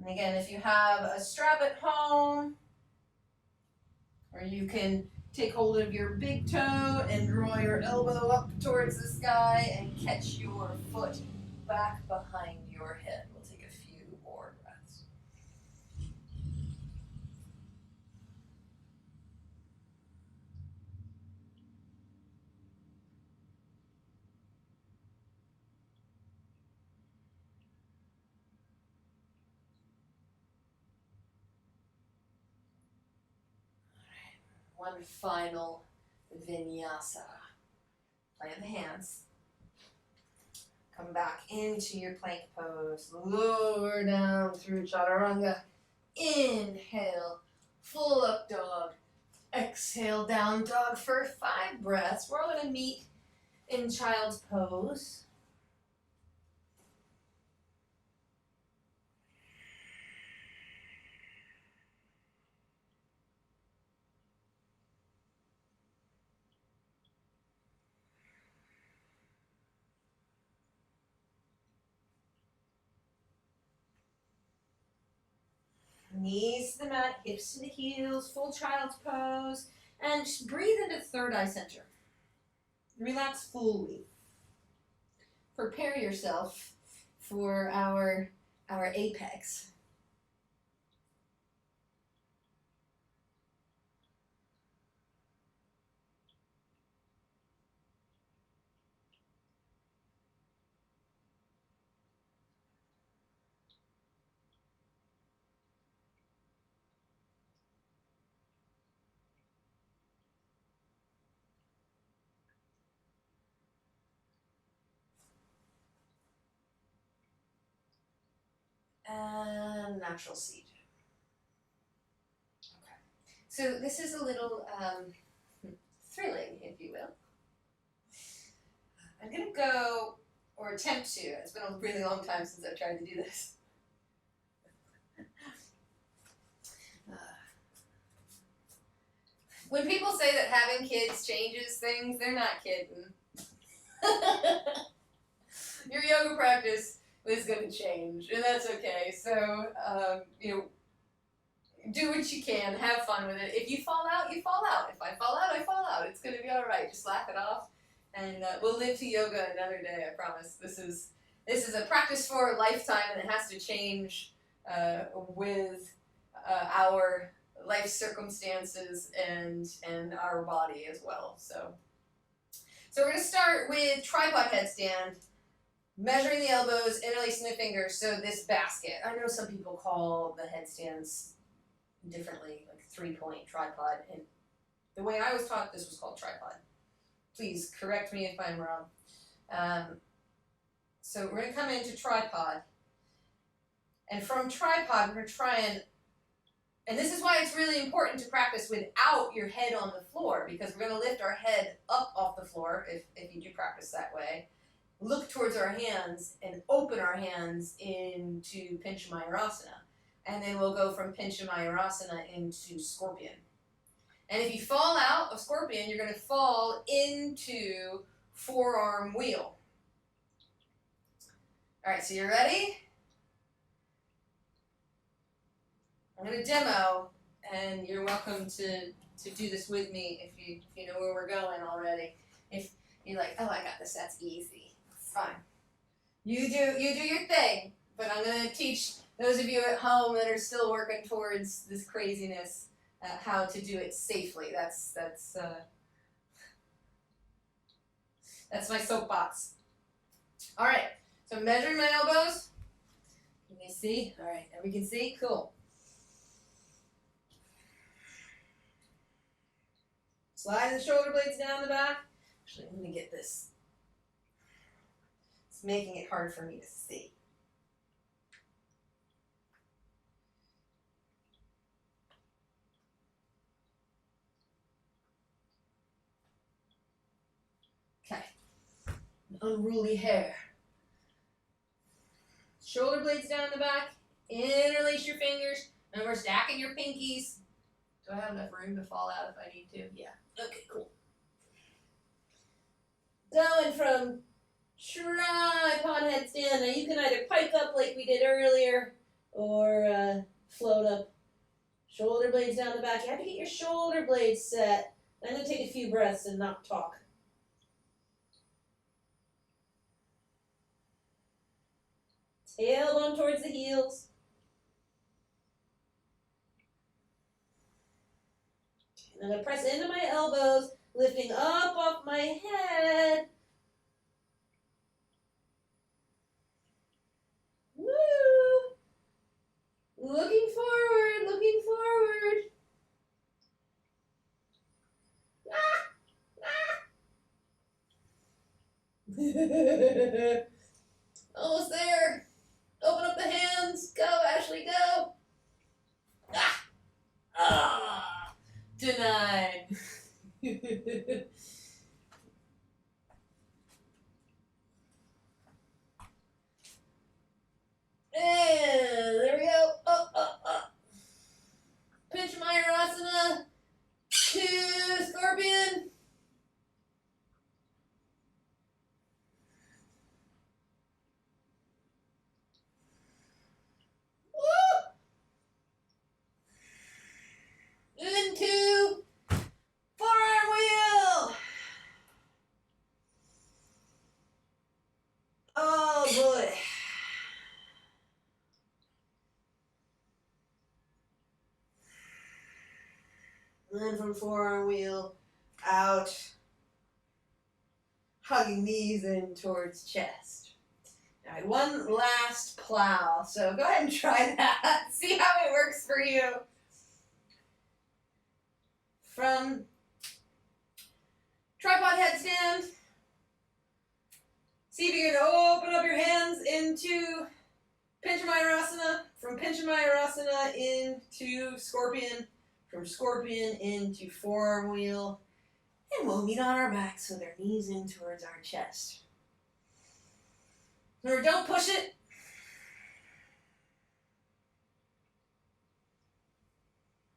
B: And again, if you have a strap at home, or you can take hold of your big toe and draw your elbow up towards the sky and catch your foot back behind your head. We'll take a few more breaths. One final Vinyasa. Plant the hands. Come back into your plank pose. Lower down through chaturanga. Inhale, full up dog. Exhale, down dog for 5 breaths. We're all going to meet in child's pose. Knees to the mat, hips to the heels, full child's pose, and just breathe into third eye center. Relax fully. Prepare yourself for our apex. And natural seat. Okay. So this is a little thrilling, if you will. I'm going to go, or attempt to, it's been a really long time since I've tried to do this. When people say that having kids changes things, they're not kidding. Your yoga practice is going to change, and that's okay. So, do what you can, have fun with it. If you fall out, you fall out. If I fall out, I fall out. It's going to be all right. Just laugh it off, and we'll live to yoga another day. I promise. This is a practice for a lifetime, and it has to change with our life circumstances and our body as well. So we're going to start with tripod headstand. Measuring the elbows, interlacing the fingers, so this basket. I know some people call the headstands differently, like 3-point tripod, and the way I was taught, this was called tripod. Please correct me if I'm wrong. So we're going to come into tripod, and from tripod, we're going to try and this is why it's really important to practice without your head on the floor, because we're going to lift our head up off the floor if you do practice that way. Look towards our hands and open our hands into Pincha Mayurasana. And then we'll go from Pincha Mayurasana into Scorpion. And if you fall out of Scorpion, you're going to fall into Forearm Wheel. All right, so you're ready? I'm going to demo, and you're welcome to do this with me if you know where we're going already. If you're like, oh, I got this, that's easy. It's fine. You do your thing, but I'm going to teach those of you at home that are still working towards this craziness how to do it safely. That's my soapbox. All right, so measuring my elbows. Can you see? All right, now we can see? Cool. Slide the shoulder blades down the back. Actually, I'm going to get this. It's making it hard for me to see. Okay. Unruly hair. Shoulder blades down the back. Interlace your fingers. And we're stacking your pinkies. Do I have enough room to fall out if I need to? Yeah. Okay, cool. Going from tripod headstand. Now you can either pike up like we did earlier or float up. Shoulder blades down the back. You have to get your shoulder blades set. I'm going to take a few breaths and not talk. Tailbone towards the heels. And I'm going to press into my elbows, lifting up off my head. Woo! Looking forward, looking forward. Almost there. Open up the hands. Go, Ashley, go. Denied. And there we go. Up, up, up. Pinchamayurasana to scorpion. Woo! Into forearm wheel. Oh boy. And then from forearm wheel out, hugging knees in towards chest. All right, one last plow. So go ahead and try that. See how it works for you. From tripod headstand, see if you can open up your hands into Pinchamayurasana. From Pinchamayurasana into scorpion. From scorpion into forearm wheel. And we'll meet on our backs with our knees in towards our chest. Remember, don't push it.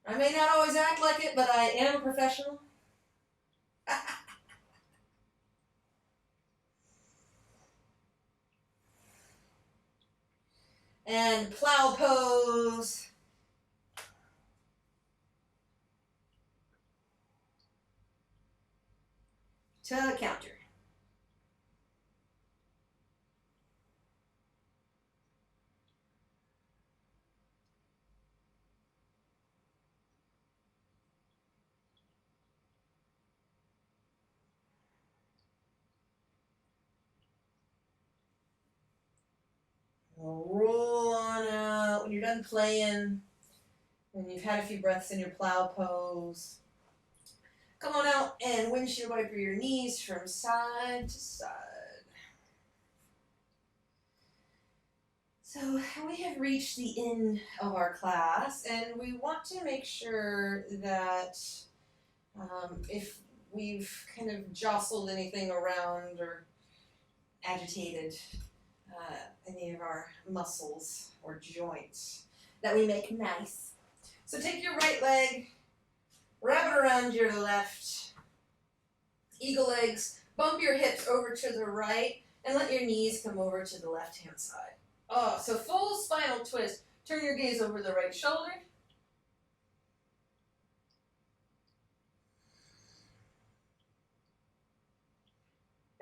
B: I may not always act like it, but I am a professional. And plow pose. To counter. Roll on out when you're done playing and you've had a few breaths in your plow pose. Come on out and windshield wiper your knees from side to side. So we have reached the end of our class, and we want to make sure that if we've kind of jostled anything around or agitated any of our muscles or joints, that we make nice. So take your right leg, wrap it around your left, eagle legs, bump your hips over to the right, and let your knees come over to the left-hand side. Oh, so full spinal twist. Turn your gaze over the right shoulder.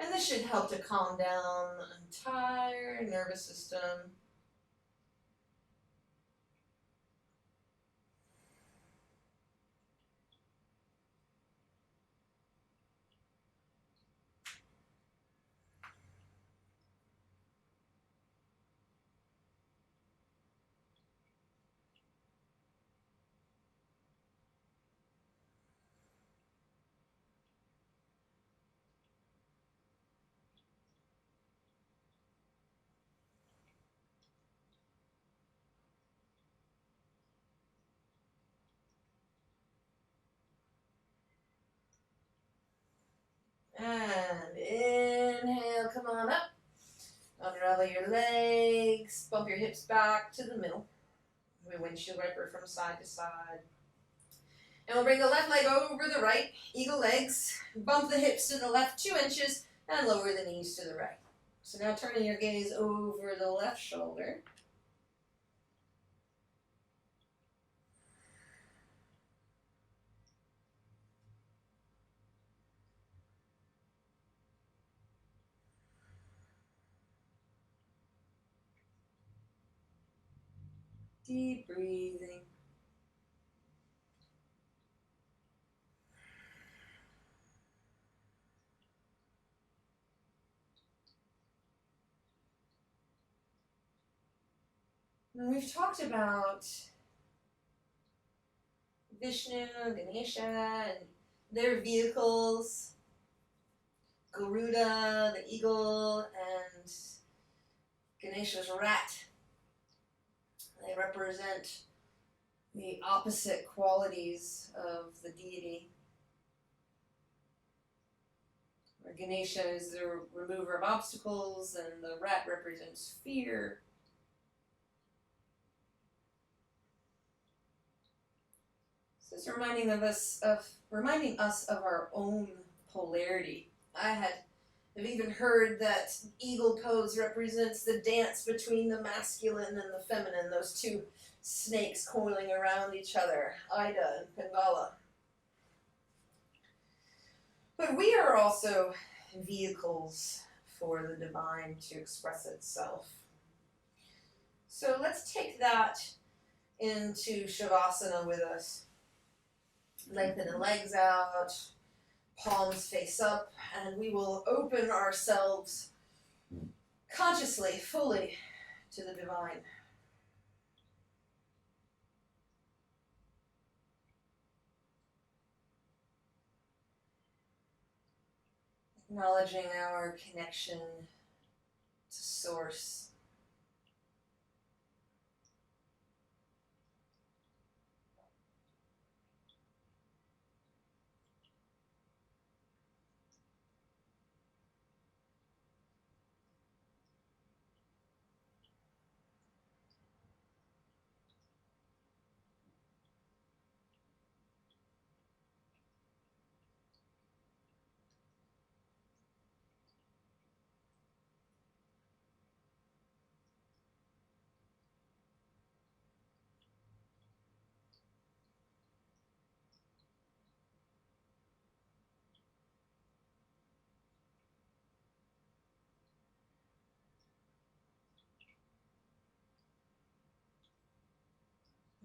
B: And this should help to calm down the entire nervous system. And inhale, come on up. Unravel your legs, bump your hips back to the middle. We windshield wiper from side to side. And we'll bring the left leg over the right, eagle legs. Bump the hips to the left 2 inches and lower the knees to the right. So now turning your gaze over the left shoulder. Deep breathing. And we've talked about Vishnu, Ganesha, and their vehicles. Garuda, the eagle, and Ganesha's rat. They represent the opposite qualities of the deity. Where Ganesha is the remover of obstacles, and the rat represents fear. So it's reminding us of our own polarity. I have even heard that eagle pose represents the dance between the masculine and the feminine, those two snakes coiling around each other, Ida and Pingala. But we are also vehicles for the divine to express itself. So let's take that into Shavasana with us. Lengthen the legs out, palms face up, and we will open ourselves consciously, fully to the divine. Acknowledging our connection to Source.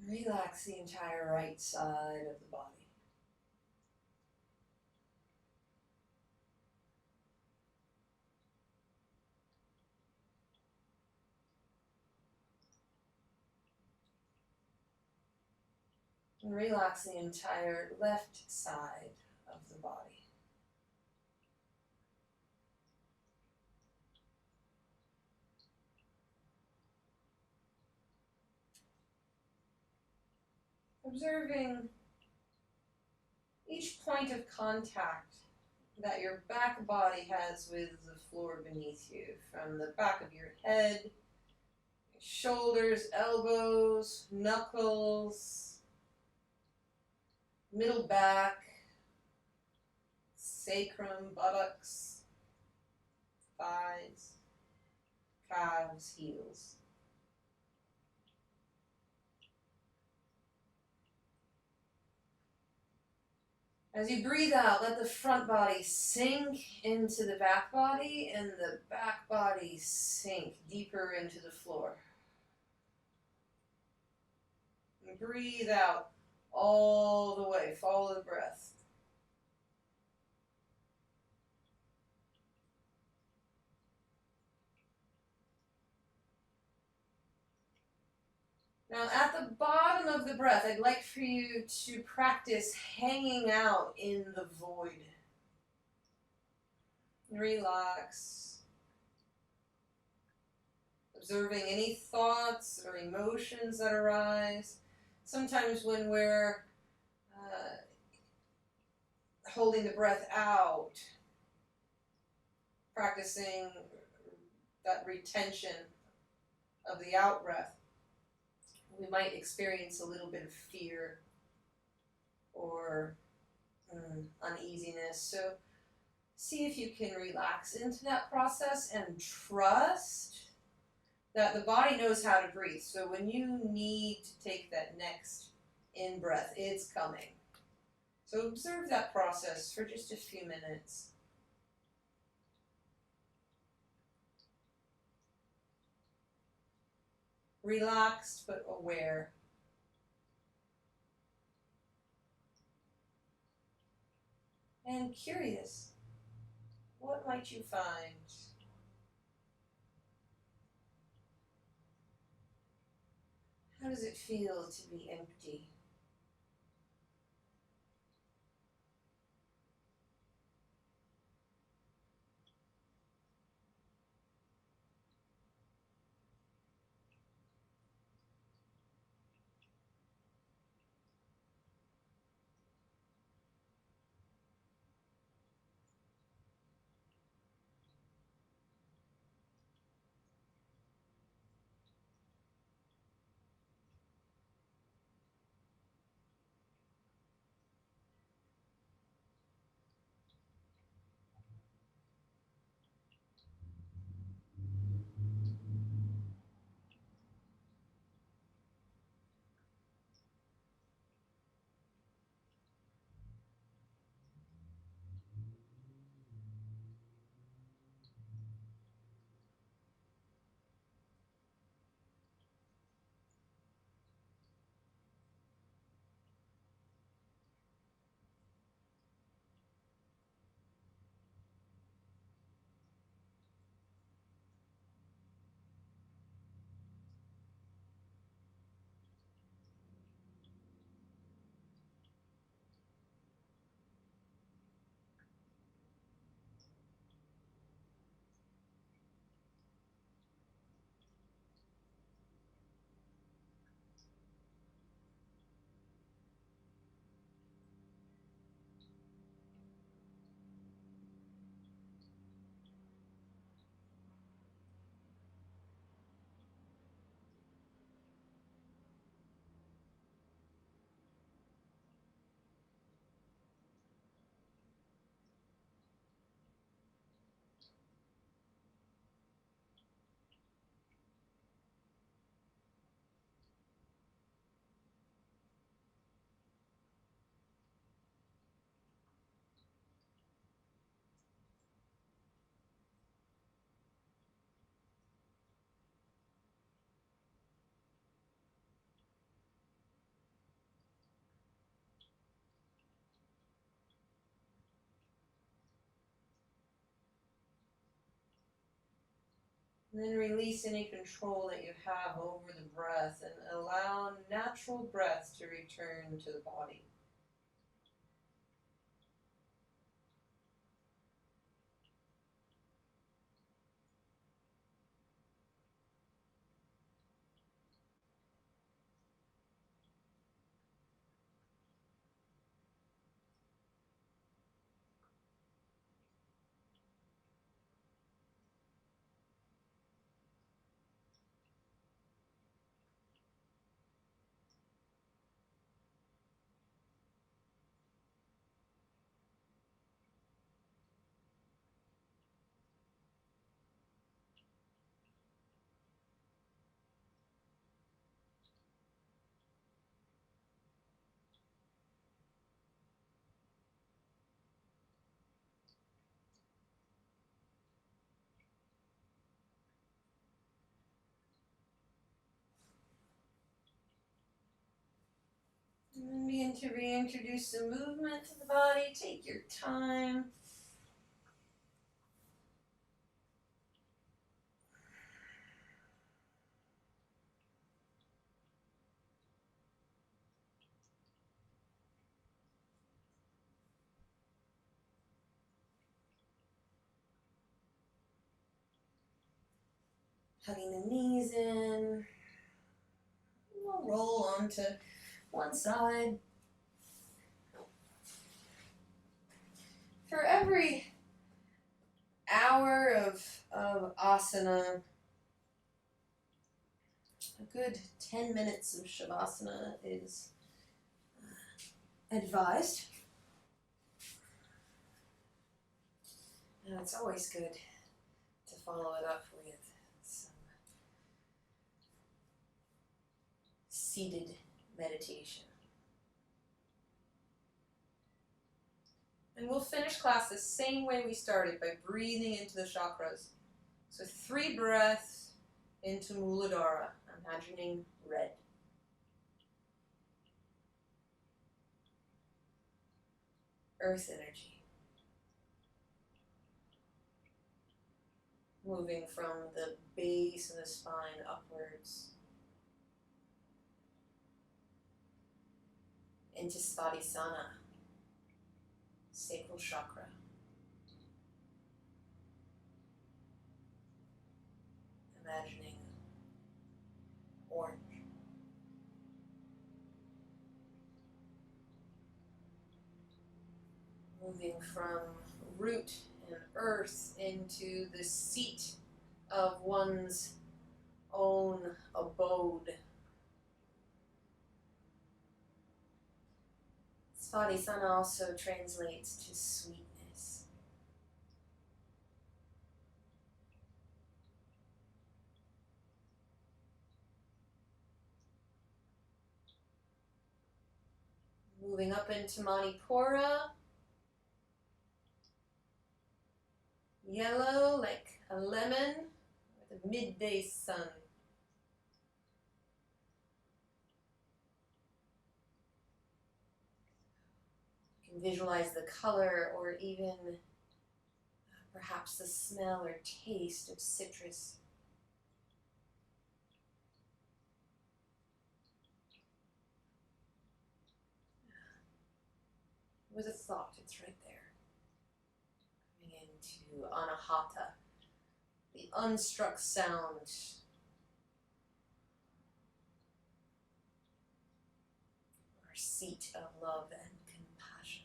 B: Relax the entire right side of the body. And relax the entire left side of the body. Observing each point of contact that your back body has with the floor beneath you, from the back of your head, shoulders, elbows, knuckles, middle back, sacrum, buttocks, thighs, calves, heels. As you breathe out, let the front body sink into the back body and the back body sink deeper into the floor. And breathe out all the way. Follow the breath. Now, at the bottom of the breath, I'd like for you to practice hanging out in the void. Relax. Observing any thoughts or emotions that arise. Sometimes when we're holding the breath out, practicing that retention of the out breath, we might experience a little bit of fear or uneasiness. So see if you can relax into that process and trust that the body knows how to breathe. So when you need to take that next in-breath, it's coming. So observe that process for just a few minutes. Relaxed but aware. And curious. What might you find? How does it feel to be empty? And then release any control that you have over the breath and allow natural breath to return to the body. begin to reintroduce some movement to the body. Take your time. Hugging the knees in. We'll roll onto one side. For every hour of asana, a good 10 minutes of shavasana is advised. And it's always good to follow it up with some seated meditation. And we'll finish class the same way we started, by breathing into the chakras. So 3 breaths into Muladhara, imagining red. Earth energy. Moving from the base of the spine upwards into Svadhisthana, sacral chakra. Imagining orange. Moving from root and earth into the seat of one's own abode. Svadhisthana also translates to sweetness. Moving up into Manipura. Yellow like a lemon with a midday sun. You can visualize the color or even perhaps the smell or taste of citrus. With a thought, it's right there. Coming into Anahata, the unstruck sound. Our seat of love and compassion.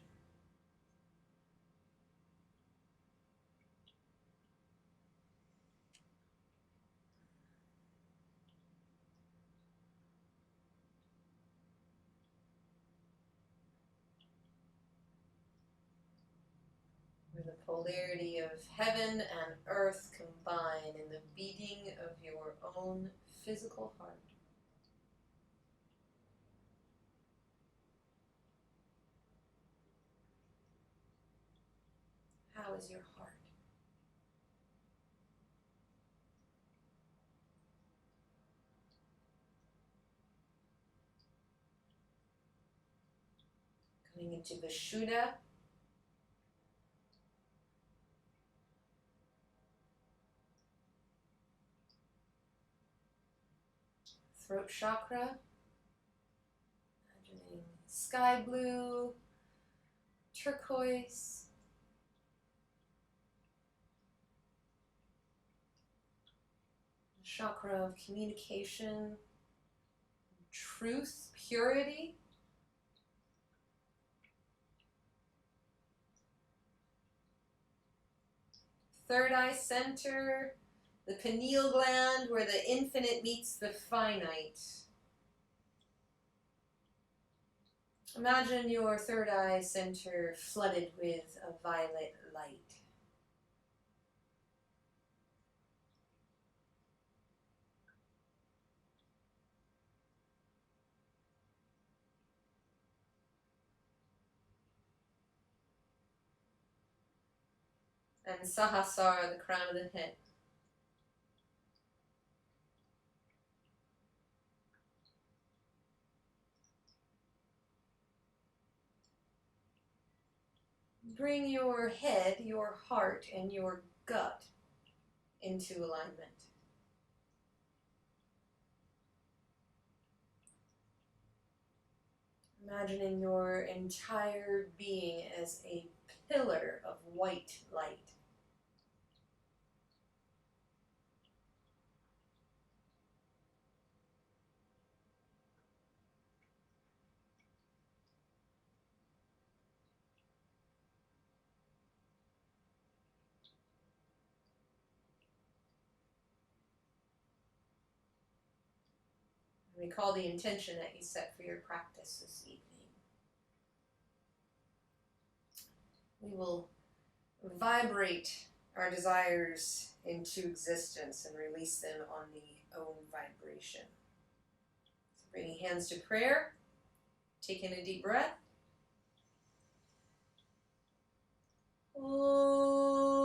B: Where the polarity of heaven and earth combine in the beating of your own physical heart. How is your heart? Coming into Vishuddha. Throat chakra. Imagining sky blue, turquoise. Chakra of communication, truth, purity. Third eye center, the pineal gland where the infinite meets the finite. Imagine your third eye center flooded with a violet light. And Sahasrara, the crown of the head. Bring your head, your heart, and your gut into alignment. Imagining your entire being as a pillar of white light. Recall the intention that you set for your practice this evening. We will vibrate our desires into existence and release them on the own vibration. So bringing hands to prayer, taking a deep breath. Om.